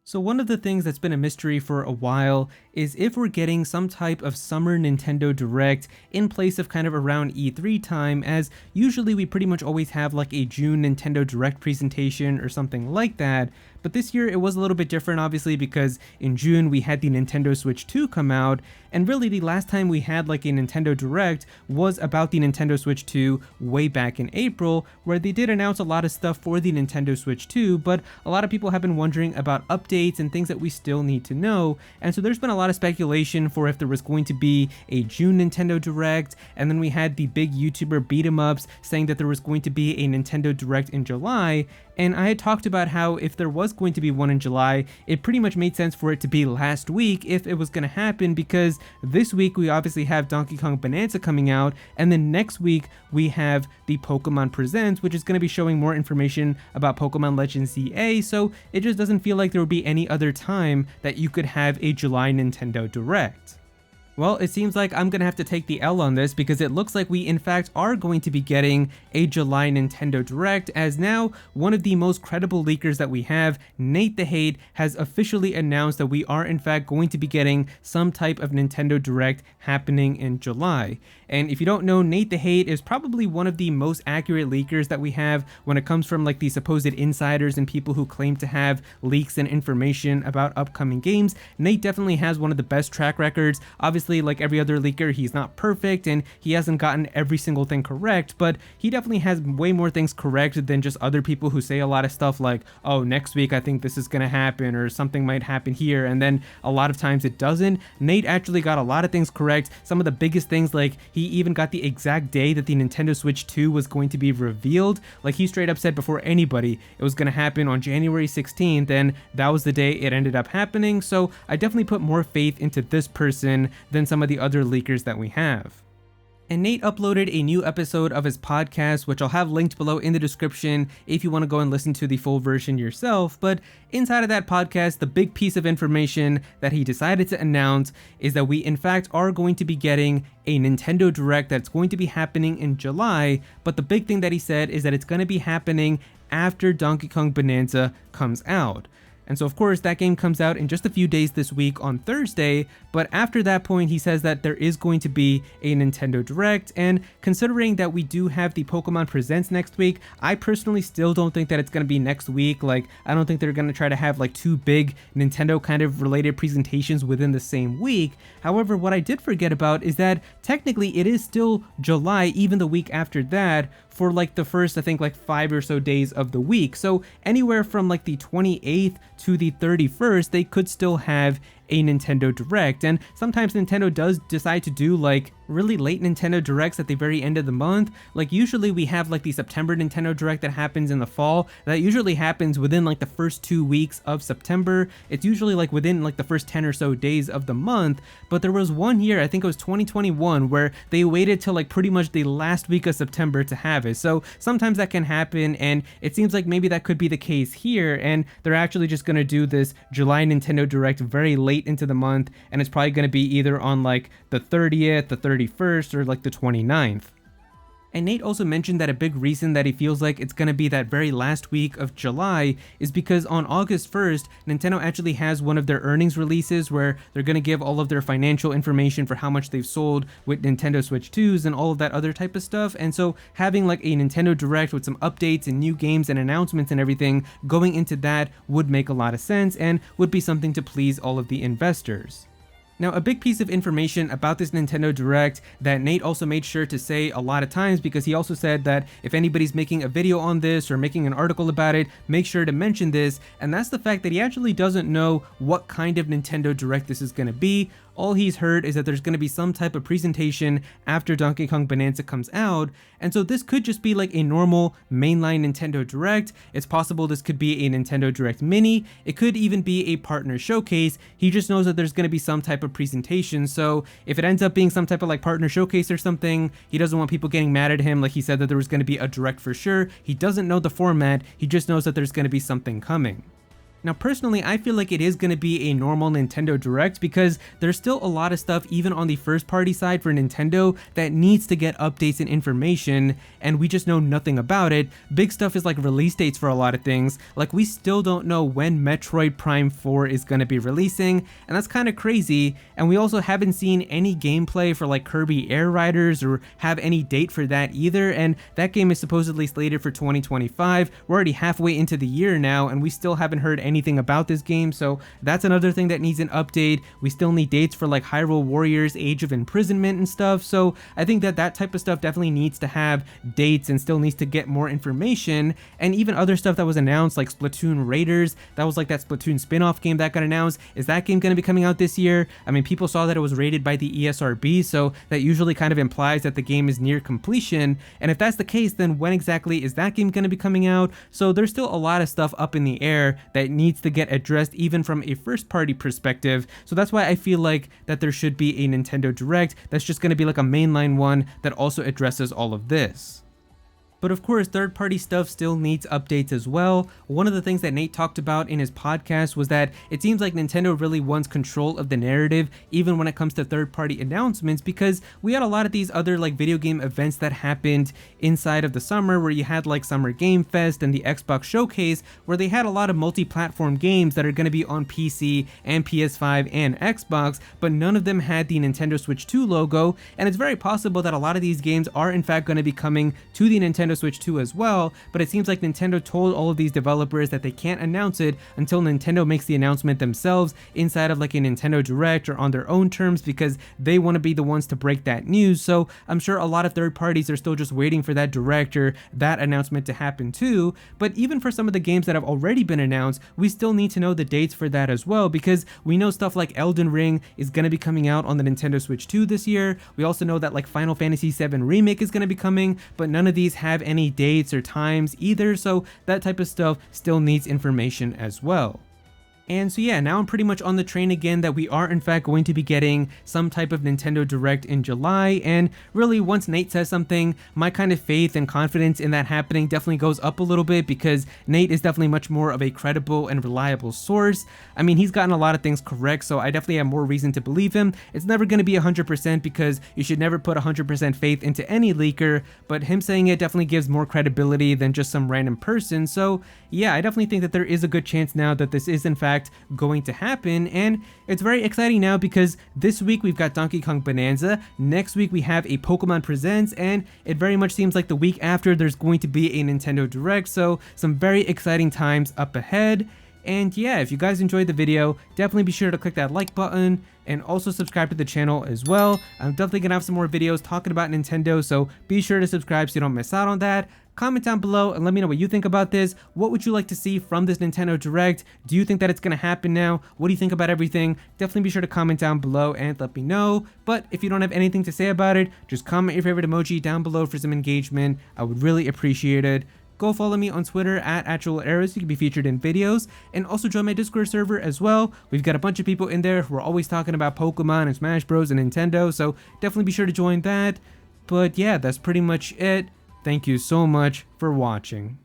So one of the things that's been a mystery for a while is if we're getting some type of summer Nintendo Direct in place of kind of around E3 time, as usually we pretty much always have like a June Nintendo Direct presentation or something like that. But this year it was a little bit different, obviously, because in June we had the Nintendo Switch 2 come out, and really the last time we had like a Nintendo Direct was about the Nintendo Switch 2 way back in April, where they did announce a lot of stuff for the Nintendo Switch 2, but a lot of people have been wondering about updates and things that we still need to know, and so there's been a lot of speculation for if there was going to be a June Nintendo Direct, and then we had the big YouTuber beat 'em ups saying that there was going to be a Nintendo Direct in July, and I had talked about how if there was going to be one in July, it pretty much made sense for it to be last week if it was going to happen, because this week we obviously have Donkey Kong Bananza coming out, and then next week we have the Pokemon Presents, which is going to be showing more information about Pokemon Legends ZA, so it just doesn't feel like there would be any other time that you could have a July Nintendo Direct. Well, it seems like I'm gonna have to take the L on this, because it looks like we in fact are going to be getting a July Nintendo Direct, as now one of the most credible leakers that we have, Nate the Hate, has officially announced that we are in fact going to be getting some type of Nintendo Direct happening in July. And if you don't know, Nate the Hate is probably one of the most accurate leakers that we have when it comes from like the supposed insiders and people who claim to have leaks and information about upcoming games. Nate definitely has one of the best track records. Obviously, like every other leaker, he's not perfect and he hasn't gotten every single thing correct, but he definitely has way more things correct than just other people who say a lot of stuff like, oh, next week I think this is gonna happen, or something might happen here, and then a lot of times it doesn't. Nate actually got a lot of things correct. Some of the biggest things, like he even got the exact day that the Nintendo Switch 2 was going to be revealed. Like he straight up said before anybody it was gonna happen on January 16th, and that was the day it ended up happening. So I definitely put more faith into this person than some of the other leakers that we have. And Nate uploaded a new episode of his podcast, which I'll have linked below in the description if you want to go and listen to the full version yourself. But inside of that podcast, the big piece of information that he decided to announce is that we in fact are going to be getting a Nintendo Direct that's going to be happening in July. But the big thing that he said is that it's going to be happening after Donkey Kong Bananza comes out. And so of course that game comes out in just a few days this week on Thursday, but after that point he says that there is going to be a Nintendo Direct, and considering that we do have the Pokemon Presents next week, I personally still don't think that it's going to be next week. Like, I don't think they're going to try to have like two big Nintendo kind of related presentations within the same week. However, what I did forget about is that technically it is still July even the week after that, for like the first, I think, like 5 or so days of the week. So anywhere from like the 28th to the 31st, they could still have a Nintendo Direct. And sometimes Nintendo does decide to do like really late Nintendo Directs at the very end of the month. Like usually we have like the September Nintendo Direct that happens in the fall. That usually happens within like the first 2 weeks of September. It's usually like within like the first 10 or so days of the month. But there was one year, I think it was 2021, where they waited till like pretty much the last week of September to have it. So sometimes that can happen, and it seems like maybe that could be the case here, and they're actually just going to do this July Nintendo Direct very late into the month, and it's probably going to be either on like the 30th, the 31st, or like the 29th. And Nate also mentioned that a big reason that he feels like it's going to be that very last week of July is because on August 1st, Nintendo actually has one of their earnings releases where they're going to give all of their financial information for how much they've sold with Nintendo Switch 2s and all of that other type of stuff. And so having like a Nintendo Direct with some updates and new games and announcements and everything going into that would make a lot of sense and would be something to please all of the investors. Now, a big piece of information about this Nintendo Direct that Nate also made sure to say a lot of times, because he also said that if anybody's making a video on this or making an article about it, make sure to mention this, and that's the fact that he actually doesn't know what kind of Nintendo Direct this is going to be. All he's heard is that there's going to be some type of presentation after Donkey Kong Bananza comes out, and so this could just be like a normal mainline Nintendo Direct. It's possible this could be a Nintendo Direct Mini. It could even be a partner showcase. He just knows that there's going to be some type of presentation, so if it ends up being some type of like partner showcase or something, he doesn't want people getting mad at him. Like he said that there was going to be a Direct for sure. He doesn't know the format. He just knows that there's going to be something coming. Now personally, I feel like it is going to be a normal Nintendo Direct because there's still a lot of stuff even on the first party side for Nintendo that needs to get updates and information, and we just know nothing about it. Big stuff is like release dates for a lot of things. Like we still don't know when Metroid Prime 4 is going to be releasing, and that's kind of crazy. And we also haven't seen any gameplay for like Kirby Air Riders or have any date for that either, and that game is supposedly slated for 2025. We're already halfway into the year now, and we still haven't heard anything about this game, so that's another thing that needs an update. We still need dates for like Hyrule Warriors Age of Imprisonment and stuff, so I think that that type of stuff definitely needs to have dates and still needs to get more information. And even other stuff that was announced like Splatoon Raiders, that was like that Splatoon spin-off game that got announced. Is that game going to be coming out this year? I mean, people saw that it was rated by the ESRB, so that usually kind of implies that the game is near completion, and if that's the case, then when exactly is that game going to be coming out? So there's still a lot of stuff up in the air that needs to get addressed even from a first party perspective. So that's why I feel like that there should be a Nintendo Direct that's just going to be like a mainline one that also addresses all of this. But of course, third-party stuff still needs updates as well. One of the things that Nate talked about in his podcast was that it seems like Nintendo really wants control of the narrative, even when it comes to third-party announcements, because we had a lot of these other like video game events that happened inside of the summer, where you had like Summer Game Fest and the Xbox Showcase, where they had a lot of multi-platform games that are going to be on PC and PS5 and Xbox, but none of them had the Nintendo Switch 2 logo, and it's very possible that a lot of these games are in fact going to be coming to the Nintendo Switch 2 as well, but it seems like Nintendo told all of these developers that they can't announce it until Nintendo makes the announcement themselves inside of like a Nintendo Direct or on their own terms, because they want to be the ones to break that news. So I'm sure a lot of third parties are still just waiting for that Direct or that announcement to happen too. But even for some of the games that have already been announced, we still need to know the dates for that as well, because we know stuff like Elden Ring is going to be coming out on the Nintendo Switch 2 this year. We also know that like Final Fantasy VII Remake is going to be coming, but none of these have any dates or times either, so that type of stuff still needs information as well. And so yeah, now I'm pretty much on the train again that we are in fact going to be getting some type of Nintendo Direct in July, and really once Nate says something, my kind of faith and confidence in that happening definitely goes up a little bit, because Nate is definitely much more of a credible and reliable source. I mean, he's gotten a lot of things correct, so I definitely have more reason to believe him. It's never going to be 100% because you should never put 100% faith into any leaker, but him saying it definitely gives more credibility than just some random person. So yeah, I definitely think that there is a good chance now that this is in fact going to happen, and it's very exciting now because this week we've got Donkey Kong Bananza, next week we have a Pokemon Presents, and it very much seems like the week after there's going to be a Nintendo Direct, so some very exciting times up ahead. And yeah, if you guys enjoyed the video, definitely be sure to click that like button and also subscribe to the channel as well. I'm definitely gonna have some more videos talking about Nintendo, so be sure to subscribe so you don't miss out on that. Comment down below and let me know what you think about this. What would you like to see from this Nintendo Direct? Do you think that it's gonna happen now? What do you think about everything? Definitely be sure to comment down below and let me know. But if you don't have anything to say about it, just comment your favorite emoji down below for some engagement. I would really appreciate it. Go follow me on Twitter at @ActualAero so you can be featured in videos, and also join my Discord server as well. We've got a bunch of people in there who are always talking about Pokemon and Smash Bros and Nintendo, so definitely be sure to join that. But yeah, that's pretty much it. Thank you so much for watching.